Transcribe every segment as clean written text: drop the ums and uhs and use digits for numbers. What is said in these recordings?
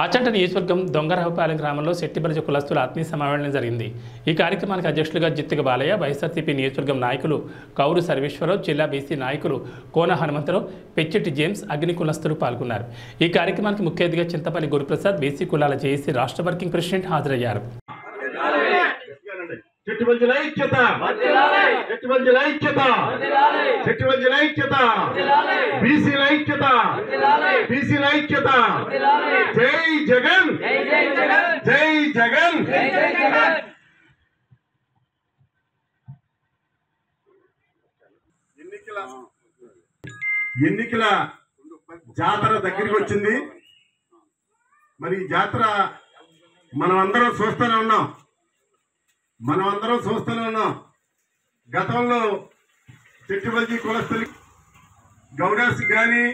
ఆచంట నియోజకవర్గం దొంగరావుపాలెం గ్రామంలో శెట్టిబలిజ కులస్తుల ఆత్మీయ సమావేశం జరిగింది. ఈ కార్యక్రమానికి అధ్యక్షులుగా జిత్తిక బాలయ్య, వైఎస్ఆర్సీపీ నియోజకవర్గం నాయకులు కౌరు సర్వేశ్వరరావు, జిల్లా బీసీ నాయకులు కోన హనుమంతరావు, పెచ్చెట్టి జేమ్స్, అగ్ని కులస్తులు పాల్గొన్నారు. ఈ కార్యక్రమానికి ముఖ్య అతిథిగా చింతపల్లి గురుప్రసాద్, బీసీ కులాల జేఏసీ రాష్ట్ర వర్కింగ్ ప్రెసిడెంట్ హాజరయ్యారు. జై జగన్, జై జగన్. ఎన్నికల జాతర దగ్గరికి వచ్చింది. మరి ఈ జాతర మనం అందరం చూస్తూనే ఉన్నాం. గతంలో చెట్టుబల్జీ కులస్తులకి, గౌడాస్ కానీ,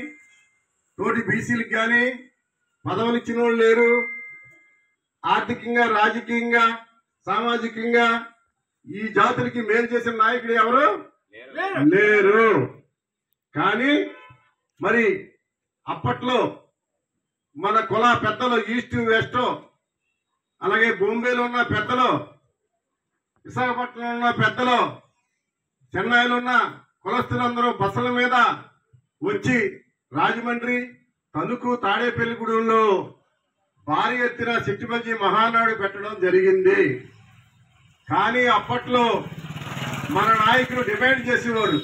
తోటి బీసీలకు కానీ పదవులు ఇచ్చిన వాళ్ళు లేరు. ఆర్థికంగా, రాజకీయంగా, సామాజికంగా ఈ జాతులకి మేలు చేసిన నాయకులు ఎవరు లేరు. కానీ మరి అప్పట్లో మన కుల పెద్దలు, ఈస్ట్ వెస్ట్, అలాగే బొంబేలో ఉన్న పెద్దలు, విశాఖపట్నంలో ఉన్న పెద్దలు, చెన్నైలో ఉన్న కులస్తులందరూ బస్సుల మీద వచ్చి రాజమండ్రి, తణుకు, తాడేపల్లిగూడెంలో భారీ ఎత్తున చెట్టుబల్జీ మహానాడు పెట్టడం జరిగింది. కానీ అప్పట్లో మన నాయకులు డిమాండ్ చేసేవారు,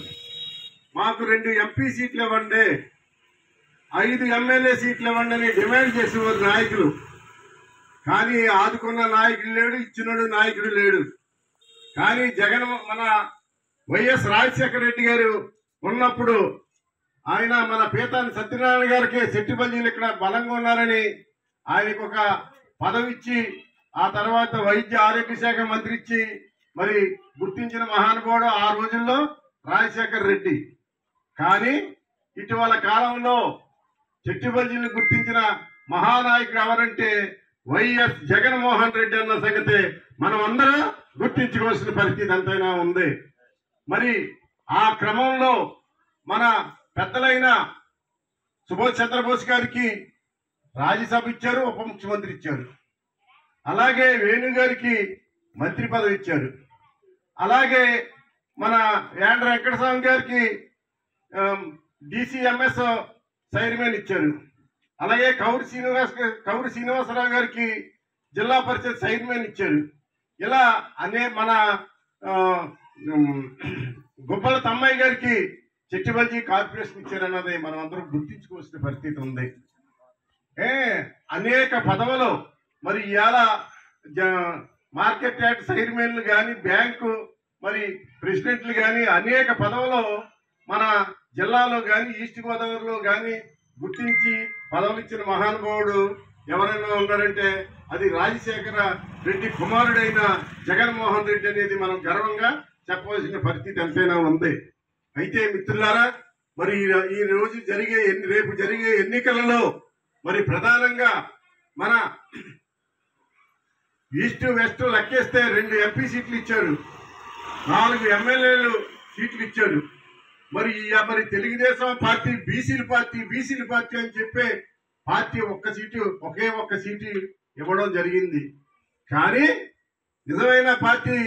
మాకు 2 ఎంపీ సీట్లు ఇవ్వండి, 5 ఎమ్మెల్యే సీట్లు ఇవ్వండి అని డిమాండ్ చేసేవారు నాయకులు. కానీ ఆదుకున్న నాయకుడు లేడు, ఇచ్చినోడు నాయకుడు లేడు. కానీ జగన్, మన వైఎస్ రాజశేఖర రెడ్డి గారు ఉన్నప్పుడు ఆయన మన పీతాని సత్యనారాయణ గారికి చెట్టుబల్జీలు ఇక్కడ బలంగా ఉన్నారని ఆయనకు ఒక పదవి ఇచ్చి, ఆ తర్వాత వైద్య ఆరోగ్య శాఖ మంత్రి ఇచ్చి మరి గుర్తించిన మహానుభావుడు ఆ రోజుల్లో రాజశేఖర రెడ్డి. కానీ ఇటీవల కాలంలో చెట్టుబల్జీని గుర్తించిన మహానాయకుడు ఎవరంటే వైఎస్ జగన్మోహన్ రెడ్డి అన్న సంగతి మనం అందరం గుర్తించుకోవాల్సిన పరిస్థితి ఎంతైనా ఉంది. మరి ఆ క్రమంలో మన పెద్దలైన సుభాష్ చంద్రబోస్ గారికి రాజ్యసభ ఇచ్చారు, ఉప ముఖ్యమంత్రి ఇచ్చారు. అలాగే వేణు గారికి మంత్రి పదవి ఇచ్చారు. అలాగే మన యాండ్ర వెంకటస్వామి గారికి DCMS చైర్మన్ ఇచ్చారు. అలాగే కౌరు శ్రీనివాసరావు గారికి జిల్లా పరిషత్ చైర్మన్ ఇచ్చారు. ఇలా మన గుబ్బల తమ్మయ్య గారికి చెట్టుబల్జీ కార్పొరేషన్ ఇచ్చారన్నది మనం అందరం గుర్తించుకోవాల్సిన పరిస్థితి ఉంది. అనేక పదవులు మరి ఇవాళ మార్కెట్ యార్డ్ చైర్మన్లు కానీ, బ్యాంకు మరి ప్రెసిడెంట్లు కానీ అనేక పదవులు మన జిల్లాలో కానీ, ఈస్ట్ గోదావరిలో కానీ గుర్తించి పదవులు ఇచ్చిన మహానుభావుడు ఎవరైనా ఉన్నారంటే అది రాజశేఖర రెడ్డి కుమారుడైన జగన్మోహన్ రెడ్డి అనేది మనం గర్వంగా చెప్పవలసిన పరిస్థితి ఎంతైనా ఉంది. అయితే మిత్రులారా, మరి ఈ రోజు రేపు జరిగే ఎన్నికలలో మరి ప్రధానంగా మన ఈస్ట్ వెస్ట్ లెక్కేస్తే 2 ఎంపీ సీట్లు ఇచ్చారు, 4 ఎమ్మెల్యేలు సీట్లు ఇచ్చారు. మరి తెలుగుదేశం పార్టీ బీసీల పార్టీ అని చెప్పే పార్టీ ఒకే ఒక్క సీటు ఇవ్వడం జరిగింది. కానీ నిజమైన పార్టీ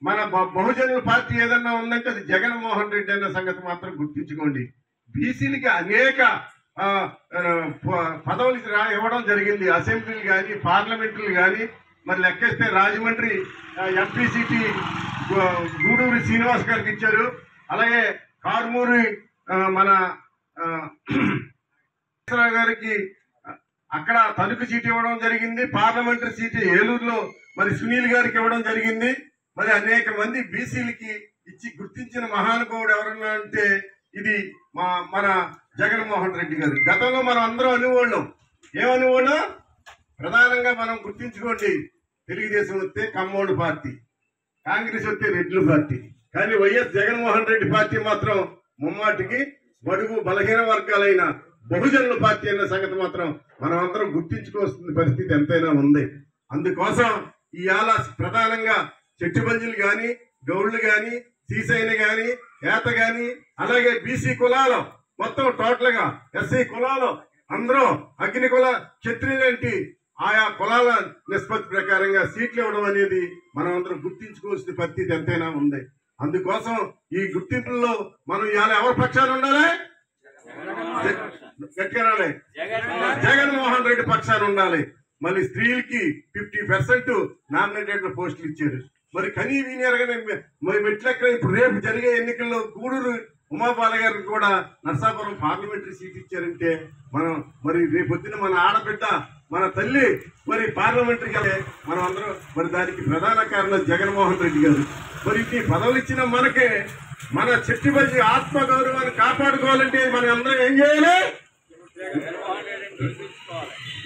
మన బహుజనుల పార్టీ ఏదన్నా ఉందంటే అది జగన్మోహన్ రెడ్డి అన్న సంగతి మాత్రం గుర్తించుకోండి. బీసీలకి అనేక పదవులు ఇవ్వడం జరిగింది, అసెంబ్లీలు కానీ, పార్లమెంట్లు కానీ. మరి లెక్కేస్తే రాజమండ్రి ఎంపీ సీటు గూడూరి శ్రీనివాస్ గారికి ఇచ్చారు. అలాగే కారుమూరి మన గారికి అక్కడ తణుకు సీటు ఇవ్వడం జరిగింది. పార్లమెంటరీ సీటు ఏలూరులో మరి సునీల్ గారికి ఇవ్వడం జరిగింది. మరి అనేక మంది బీసీలకి ఇచ్చి గుర్తించిన మహానుభావుడు ఎవరన్నా అంటే ఇది మన జగన్మోహన్ రెడ్డి గారు. గతంలో మనం అందరం ఏమనేవాళ్ళం ప్రధానంగా మనం గుర్తించుకోండి, తెలుగుదేశం వస్తే కమ్మోడు పార్టీ, కాంగ్రెస్ వస్తే రెడ్లు పార్టీ. కానీ వైఎస్ జగన్మోహన్ రెడ్డి పార్టీ మాత్రం ముమ్మాటికి బడుగు బలహీన వర్గాలైన బహుజనుల పార్టీ అన్న సంగతి మాత్రం మనం అందరం గుర్తించుకోవాల్సిన పరిస్థితి ఎంతైనా ఉంది. అందుకోసం ఇవాళ ప్రధానంగా చెట్టుబల్జీలు కానీ, గౌళ్ళు కానీ, సీసైలు కానీ, ఏత కానీ, అలాగే బీసీ కులాలు మొత్తం టోటల్ గా, ఎస్సీ కులాలు అందరూ అగ్నికుల క్షత్రియులేంటి ఆయా కులాల నిష్పత్తి ప్రకారంగా సీట్లు ఇవ్వడం అనేది మనం అందరం గుర్తించుకోవాల్సిన పరిస్థితి ఎంతైనా ఉంది. అందుకోసం ఈ గుర్తింపుల్లో మనం ఇవాళ ఎవరి పక్షాన ఉండాలి? గట్టిగా జగన్మోహన్ రెడ్డి పక్షాన ఉండాలి. మళ్ళీ స్త్రీలకి 50% నామినేటెడ్ పోస్టులు ఇచ్చారు. మరి కనీ వీనియర్గానే మరి మెట్లెక్కడ ఇప్పుడు రేపు జరిగే ఎన్నికల్లో గూడూరు ఉమాబాల గారికి కూడా నర్సాపురం పార్లమెంటరీ సీట్ ఇచ్చారంటే మనం మరి రేపొద్దున మన ఆడబిడ్డ మన తల్లి మరి పార్లమెంటరీకి మనం అందరం మరి దానికి ప్రధాన కారణం జగన్మోహన్ రెడ్డి గారు. మరి ఈ పదవులు ఇచ్చిన మనకే మన చెట్టిబల్లి ఆత్మగౌరవాన్ని కాపాడుకోవాలంటే మనం అందరం ఏం చేయాలి?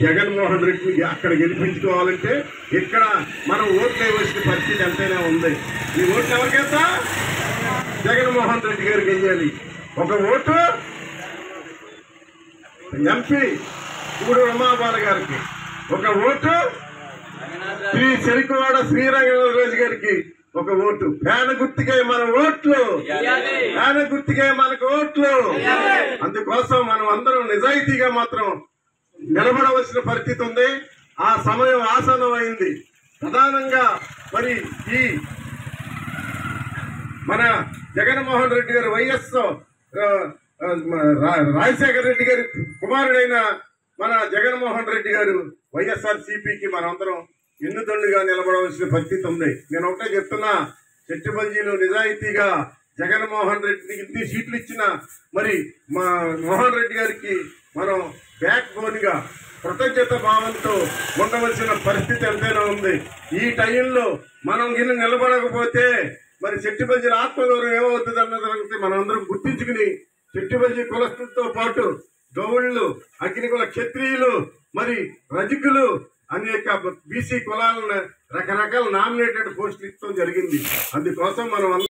జగన్మోహన్ రెడ్డిని అక్కడ గెలిపించుకోవాలంటే ఇక్కడ మనం ఓట్లు వేయవలసిన పరిస్థితి ఎంతైనా ఉంది. ఈ ఓట్లు ఎవరికైనా జగన్మోహన్ రెడ్డి గారికి వేయాలి. ఒక ఓటు ఎంపీ గూడూరు ఉమాబాల గారికి, ఒక ఓటు శ్రీ చెరికవాడ శ్రీరంగరాజు గారికి, ఒక ఓటు. ఫ్యాన్ గుర్తుకే మన ఓట్లు, ఫ్యాన్ గుర్తుకే మనకు ఓట్లు. అందుకోసం మనం అందరం నిజాయితీగా మాత్రం నిలబడవలసిన పరిస్థితి ఉంది. ఆ సమయం ఆసన్నమైంది. ప్రధానంగా మరి ఈ మన జగన్మోహన్ రెడ్డి గారు వైఎస్ రాజశేఖర రెడ్డి గారి కుమారుడైన మన జగన్మోహన్ రెడ్డి గారు వైఎస్ఆర్ సిపికి మనందరం ఎన్నుదండుగా నిలబడవలసిన పరిస్థితి ఉంది. నేను ఒకటే చెప్తున్నా, చెట్టుబల్జీలు నిజాయితీగా జగన్మోహన్ రెడ్డికి ఇన్ని సీట్లు ఇచ్చిన మరి మా మోహన్ రెడ్డి గారికి మనం బ్యాక్ బోన్ గా కృతజ్ఞత భావంతో ఉండవలసిన పరిస్థితి ఎంతైనా ఉంది. ఈ టైంలో మనం గిన్నె నిలబడకపోతే మరి చెట్టుబల్జీల ఆత్మగౌరవం ఏమవుతుంది అన్నది మనం అందరం గుర్తించుకుని చెట్టుబల్జీ కులస్తులతో పాటు గౌళ్ళు, అగ్నికుల క్షత్రియులు, మరి రజకులు, అనేక బీసీ కులాలను రకరకాల నామినేటెడ్ పోస్టులు ఇవ్వడం జరిగింది. అందుకోసం మనం